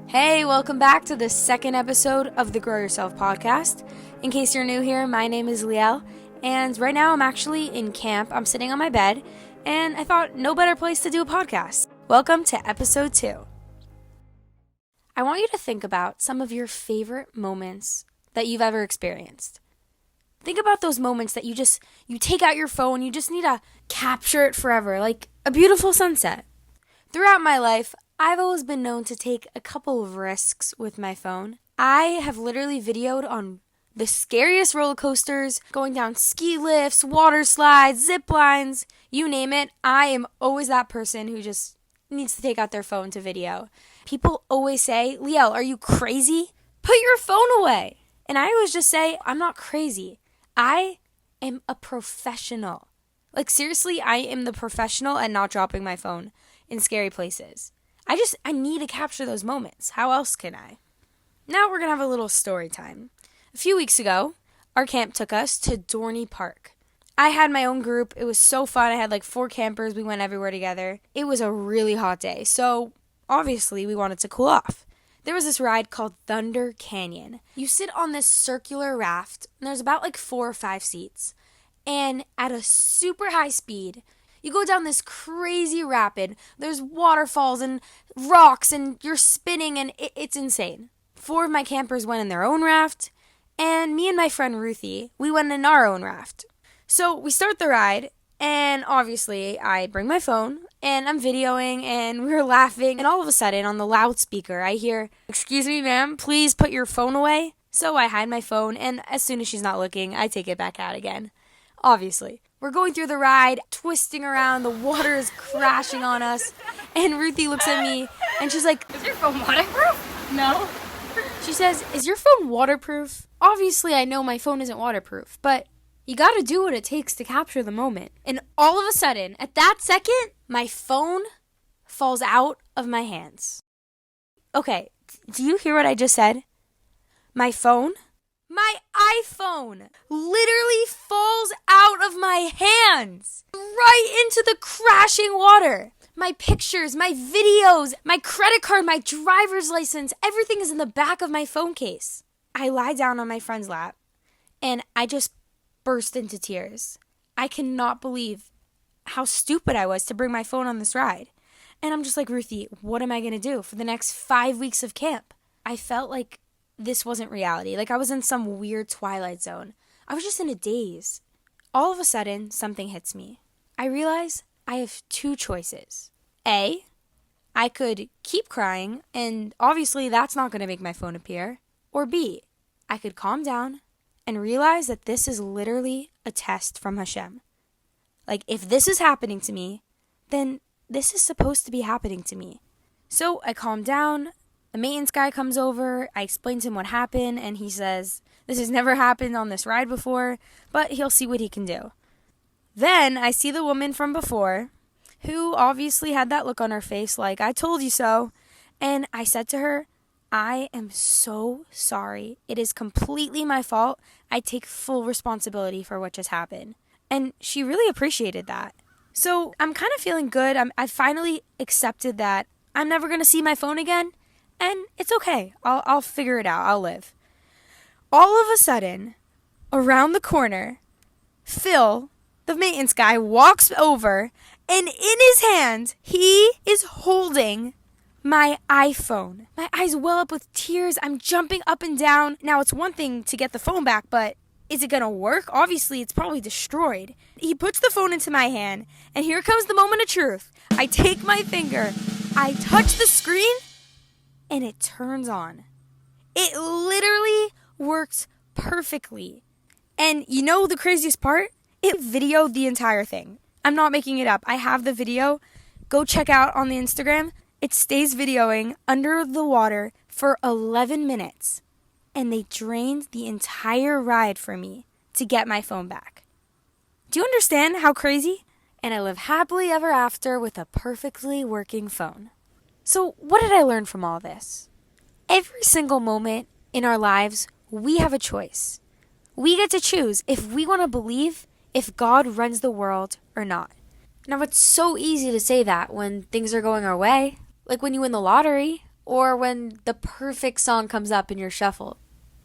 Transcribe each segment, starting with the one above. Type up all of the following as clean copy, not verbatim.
Hey, welcome back to the second episode of the Grow Yourself podcast. In case you're new here, my name is Liel, and right now I'm actually in camp. I'm sitting on my bed, and I thought no better place to do a podcast. Welcome to episode 2. I want you to think about some of your favorite moments that you've ever experienced. Think about those moments that you take out your phone, you just need to capture it forever, like a beautiful sunset. Throughout my life, I've always been known to take a couple of risks with my phone. I have literally videoed on the scariest roller coasters, going down ski lifts, water slides, zip lines, you name it. I am always that person who just needs to take out their phone to video. People always say, Liel, are you crazy? Put your phone away. And I always just say, I'm not crazy. I am a professional. Like seriously, I am the professional at not dropping my phone in scary places. I need to capture those moments. How else can I? Now we're going to have a little story time. A few weeks ago, our camp took us to Dorney Park. I had my own group. It was so fun. I had like 4 campers. We went everywhere together. It was a really hot day, so obviously we wanted to cool off. There was this ride called Thunder Canyon. You sit on this circular raft, and there's about like 4 or 5 seats. And at a super high speed, you go down this crazy rapid. There's waterfalls and rocks and you're spinning and it's insane. 4 of my campers went in their own raft and me and my friend Ruthie, we went in our own raft. So we start the ride and obviously I bring my phone and I'm videoing and we're laughing and all of a sudden on the loudspeaker I hear, "Excuse me ma'am, please put your phone away." So I hide my phone and as soon as she's not looking, I take it back out again. Obviously. We're going through the ride, twisting around, the water is crashing on us, and Ruthie looks at me, and she's like, "Is your phone waterproof?" "No." She says, "Is your phone waterproof?" Obviously, I know my phone isn't waterproof, but you gotta do what it takes to capture the moment. And all of a sudden, at that second, my phone falls out of my hands. Okay, do you hear what I just said? My phone? My iPhone literally falls out of my hands right into the crashing water. My pictures, my videos, my credit card, my driver's license, everything is in the back of my phone case. I lie down on my friend's lap and I just burst into tears. I cannot believe how stupid I was to bring my phone on this ride. And I'm just like, Ruthie, what am I going to do for the next 5 weeks of camp? I felt like this wasn't reality. Like I was in some weird Twilight Zone. I was just in a daze. All of a sudden, something hits me. I realize I have 2 choices. A, I could keep crying, and obviously that's not going to make my phone appear. Or B, I could calm down and realize that this is literally a test from Hashem. Like if this is happening to me, then this is supposed to be happening to me. So I calm down. The maintenance guy comes over, I explain to him what happened, and he says, this has never happened on this ride before, but he'll see what he can do. Then I see the woman from before, who obviously had that look on her face like, I told you so, and I said to her, I am so sorry. It is completely my fault. I take full responsibility for what just happened. And she really appreciated that. So I'm kind of feeling good. I finally accepted that I'm never going to see my phone again. And it's okay. I'll figure it out. I'll live. All of a sudden, around the corner, Phil, the maintenance guy, walks over, and in his hand, he is holding my iPhone. My eyes well up with tears. I'm jumping up and down. Now, it's one thing to get the phone back, but is it going to work? Obviously, it's probably destroyed. He puts the phone into my hand, and here comes the moment of truth. I take my finger, I touch the screen, and it turns on. It literally works perfectly. And you know the craziest part? It videoed the entire thing. I'm not making it up. I have the video. Go check out on the Instagram. It stays videoing under the water for 11 minutes. And they drained the entire ride for me to get my phone back. Do you understand how crazy? And I live happily ever after with a perfectly working phone. So what did I learn from all this? Every single moment in our lives, we have a choice. We get to choose if we want to believe if God runs the world or not. Now, it's so easy to say that when things are going our way, like when you win the lottery or when the perfect song comes up in your shuffle.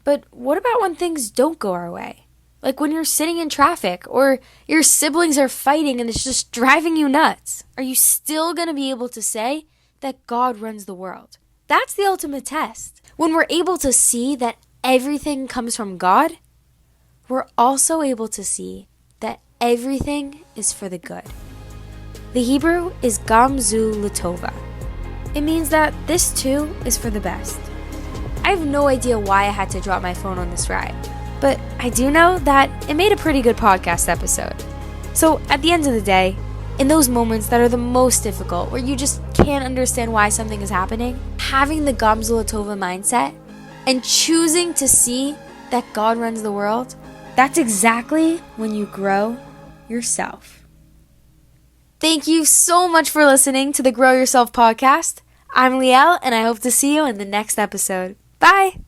But what about when things don't go our way? Like when you're sitting in traffic or your siblings are fighting and it's just driving you nuts. Are you still going to be able to say that God runs the world? That's the ultimate test. When we're able to see that everything comes from God, we're also able to see that everything is for the good. The Hebrew is gamzu latova. It means that this too is for the best. I have no idea why I had to drop my phone on this ride, but I do know that it made a pretty good podcast episode. So at the end of the day, in those moments that are the most difficult, where you just can't understand why something is happening, having the gamzu latova mindset and choosing to see that God runs the world, that's exactly when you grow yourself. Thank you so much for listening to the Grow Yourself podcast. I'm Liel, and I hope to see you in the next episode. Bye!